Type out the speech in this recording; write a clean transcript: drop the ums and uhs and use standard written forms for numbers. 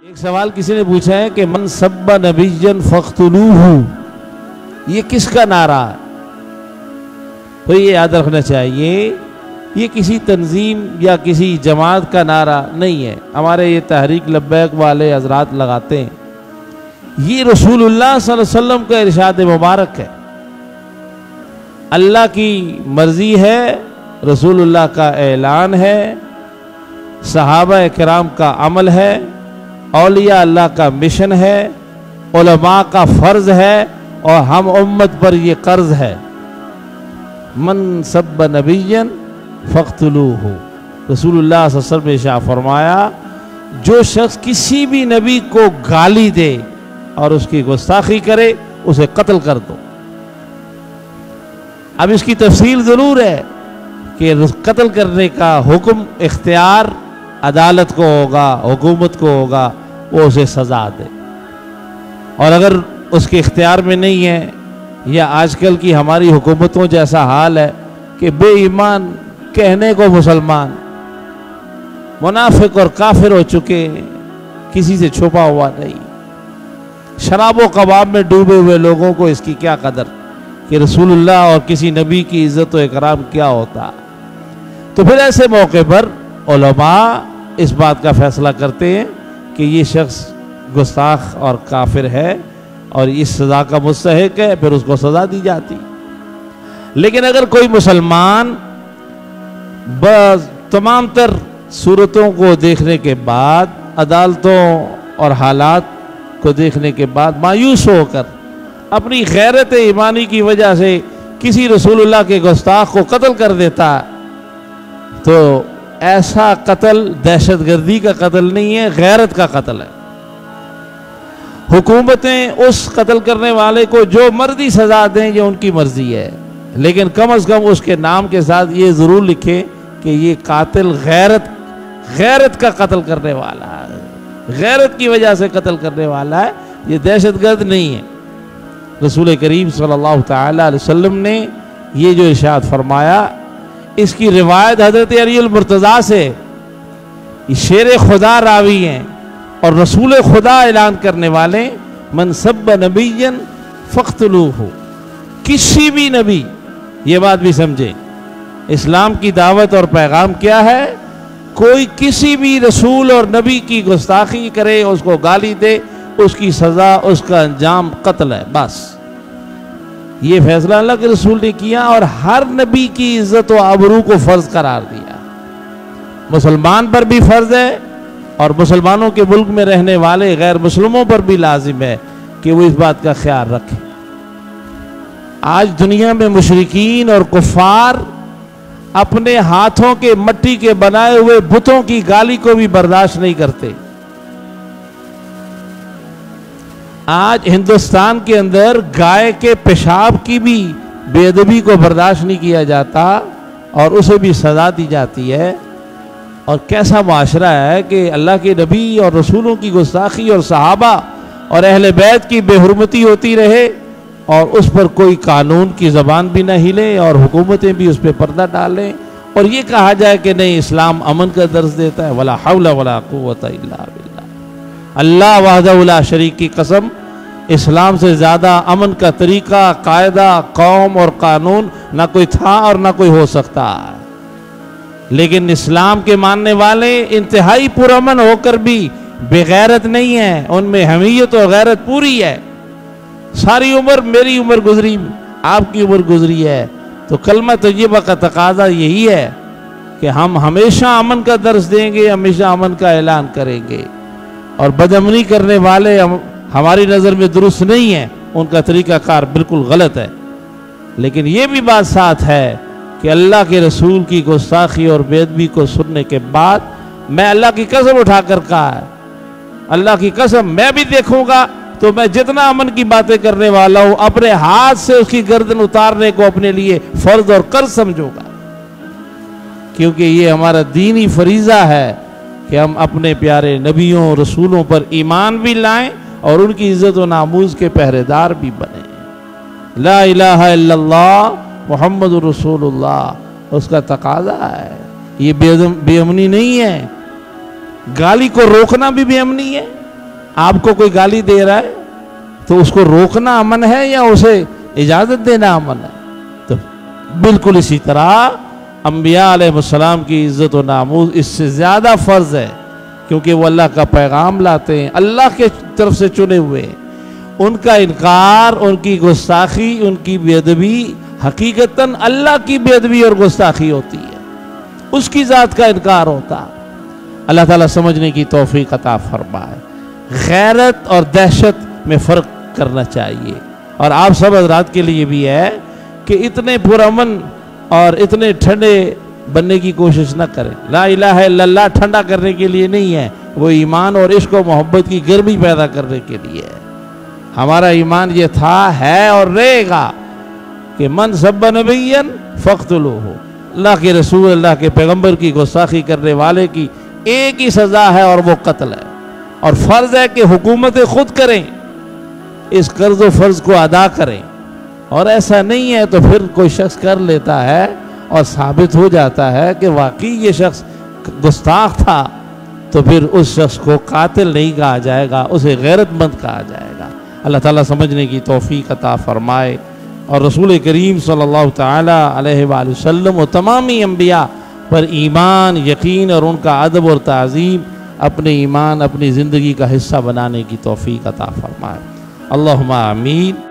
ایک سوال کسی نے پوچھا ہے کہ من سب نبیًا فاقتلوہ، یہ کس کا نعرہ ہے؟ تو یہ یاد رکھنا چاہیے یہ کسی تنظیم یا کسی جماعت کا نعرہ نہیں ہے۔ ہمارے یہ تحریک لبیک والے حضرات لگاتے ہیں، یہ رسول اللہ صلی اللہ علیہ وسلم کا ارشاد مبارک ہے، اللہ کی مرضی ہے، رسول اللہ کا اعلان ہے، صحابہ کرام کا عمل ہے، اولیاء اللہ کا مشن ہے، علماء کا فرض ہے، اور ہم امت پر یہ قرض ہے۔ من سب نبیًا فاقتلوہ، رسول اللہ صلی اللہ علیہ وسلم نے ارشاد فرمایا جو شخص کسی بھی نبی کو گالی دے اور اس کی گستاخی کرے اسے قتل کر دو۔ اب اس کی تفصیل ضرور ہے کہ قتل کرنے کا حکم اختیار عدالت کو ہوگا، حکومت کو ہوگا، وہ اسے سزا دے، اور اگر اس کے اختیار میں نہیں ہے، یا آج کل کی ہماری حکومتوں جیسا حال ہے کہ بے ایمان کہنے کو مسلمان، منافق اور کافر ہو چکے، کسی سے چھپا ہوا نہیں، شراب و کباب میں ڈوبے ہوئے لوگوں کو اس کی کیا قدر کہ رسول اللہ اور کسی نبی کی عزت و اکرام کیا ہوتا۔ تو پھر ایسے موقع پر علماء اس بات کا فیصلہ کرتے ہیں کہ یہ شخص گستاخ اور کافر ہے اور اس سزا کا مستحق ہے، پھر اس کو سزا دی جاتی۔ لیکن اگر کوئی مسلمان تمام تر صورتوں کو دیکھنے کے بعد، عدالتوں اور حالات کو دیکھنے کے بعد مایوس ہو کر اپنی غیرت ایمانی کی وجہ سے کسی رسول اللہ کے گستاخ کو قتل کر دیتا، تو ایسا قتل دہشت گردی کا قتل نہیں ہے، غیرت کا قتل ہے۔ حکومتیں اس قتل کرنے والے کو جو مرضی سزا دیں یہ ان کی مرضی ہے، لیکن کم از کم اس کے نام کے ساتھ یہ ضرور لکھیں کہ یہ قاتل غیرت کا قتل کرنے والا ہے، غیرت کی وجہ سے قتل کرنے والا ہے، یہ دہشت گرد نہیں ہے۔ رسول کریم صلی اللہ تعالی علیہ وسلم نے یہ جو ارشاد فرمایا، اس کی روایت حضرت علی المرتضیٰ سے، یہ شیر خدا راوی ہیں اور رسول خدا اعلان کرنے والے، من سب نبیًا فاقتلوہ، کسی بھی نبی، یہ بات بھی سمجھیں، اسلام کی دعوت اور پیغام کیا ہے؟ کوئی کسی بھی رسول اور نبی کی گستاخی کرے، اس کو گالی دے، اس کی سزا، اس کا انجام قتل ہے، بس۔ یہ فیصلہ اللہ کے رسول نے کیا اور ہر نبی کی عزت و آبرو کو فرض قرار دیا۔ مسلمان پر بھی فرض ہے اور مسلمانوں کے ملک میں رہنے والے غیر مسلموں پر بھی لازم ہے کہ وہ اس بات کا خیال رکھیں۔ آج دنیا میں مشرکین اور کفار اپنے ہاتھوں کے مٹی کے بنائے ہوئے بتوں کی گالی کو بھی برداشت نہیں کرتے۔ آج ہندوستان کے اندر گائے کے پیشاب کی بھی بے ادبی کو برداشت نہیں کیا جاتا اور اسے بھی سزا دی جاتی ہے۔ اور کیسا معاشرہ ہے کہ اللہ کے نبی اور رسولوں کی گستاخی اور صحابہ اور اہل بیت کی بے حرمتی ہوتی رہے اور اس پر کوئی قانون کی زبان بھی نہ ہلے اور حکومتیں بھی اس پہ پردہ ڈالیں، اور یہ کہا جائے کہ نہیں اسلام امن کا درس دیتا ہے۔ ولا حول ولا قوت الا باللہ، اللہ وحدہ لا شریک کی قسم، اسلام سے زیادہ امن کا طریقہ، قاعدہ، قوم اور قانون نہ کوئی تھا اور نہ کوئی ہو سکتا۔ لیکن اسلام کے ماننے والے انتہائی پرامن ہو کر بھی بغیرت نہیں ہیں، ان میں حمیت اور غیرت پوری ہے۔ ساری عمر، میری عمر گزری، آپ کی عمر گزری ہے، تو کلمہ طیبہ کا تقاضا یہی ہے کہ ہم ہمیشہ امن کا درس دیں گے، ہمیشہ امن کا اعلان کریں گے، اور بدامنی کرنے والے ہماری نظر میں درست نہیں ہیں، ان کا طریقہ کار بالکل غلط ہے۔ لیکن یہ بھی بات ساتھ ہے کہ اللہ کے رسول کی گستاخی اور بے ادبی کو سننے کے بعد میں اللہ کی قسم اٹھا کر کہا ہے، اللہ کی قسم میں بھی دیکھوں گا تو میں جتنا امن کی باتیں کرنے والا ہوں اپنے ہاتھ سے اس کی گردن اتارنے کو اپنے لیے فرض اور قرض سمجھوں گا، کیونکہ یہ ہمارا دینی فریضہ ہے کہ ہم اپنے پیارے نبیوں رسولوں پر ایمان بھی لائیں اور ان کی عزت و ناموز کے پہرے دار بھی بنیں۔ لا الہ الا اللہ محمد رسول اللہ، اس کا تقاضا ہے، یہ بے امنی نہیں ہے، گالی کو روکنا بھی بے امنی ہے، آپ کو کوئی گالی دے رہا ہے تو اس کو روکنا امن ہے یا اسے اجازت دینا امن ہے؟ تو بالکل اسی طرح انبیاء علیہ السلام کی عزت و ناموس اس سے زیادہ فرض ہے، کیونکہ وہ اللہ کا پیغام لاتے ہیں، اللہ کے طرف سے چنے ہوئے ہیں۔ ان کا انکار، ان کی گستاخی، ان کی بے ادبی حقیقتاً اللہ کی بے ادبی اور گستاخی ہوتی ہے، اس کی ذات کا انکار ہوتا۔ اللہ تعالیٰ سمجھنے کی توفیق عطا فرمائے۔ غیرت اور دہشت میں فرق کرنا چاہیے، اور آپ سب حضرات کے لیے بھی ہے کہ اتنے پرامن اور اتنے ٹھنڈے بننے کی کوشش نہ کریں۔ لا الہ الا اللہ ٹھنڈا کرنے کے لیے نہیں ہے، وہ ایمان اور عشق و محبت کی گرمی پیدا کرنے کے لیے ہے۔ ہمارا ایمان یہ تھا، ہے اور رہے گا کہ من سب نبیا فاقتلوہ، اللہ کے رسول، اللہ کے پیغمبر کی گستاخی کرنے والے کی ایک ہی سزا ہے اور وہ قتل ہے، اور فرض ہے کہ حکومتیں خود کریں، اس قرض و فرض کو ادا کریں، اور ایسا نہیں ہے تو پھر کوئی شخص کر لیتا ہے اور ثابت ہو جاتا ہے کہ واقعی یہ شخص گستاخ تھا، تو پھر اس شخص کو قاتل نہیں کہا جائے گا، اسے غیرت مند کہا جائے گا۔ اللہ تعالیٰ سمجھنے کی توفیق عطا فرمائے، اور رسول کریم صلی اللہ تعالی علیہ وآلہ وسلم و تمامی انبیاء پر ایمان، یقین اور ان کا ادب اور تعظیم اپنے ایمان، اپنی زندگی کا حصہ بنانے کی توفیق عطا فرمائے۔ اللہم آمین۔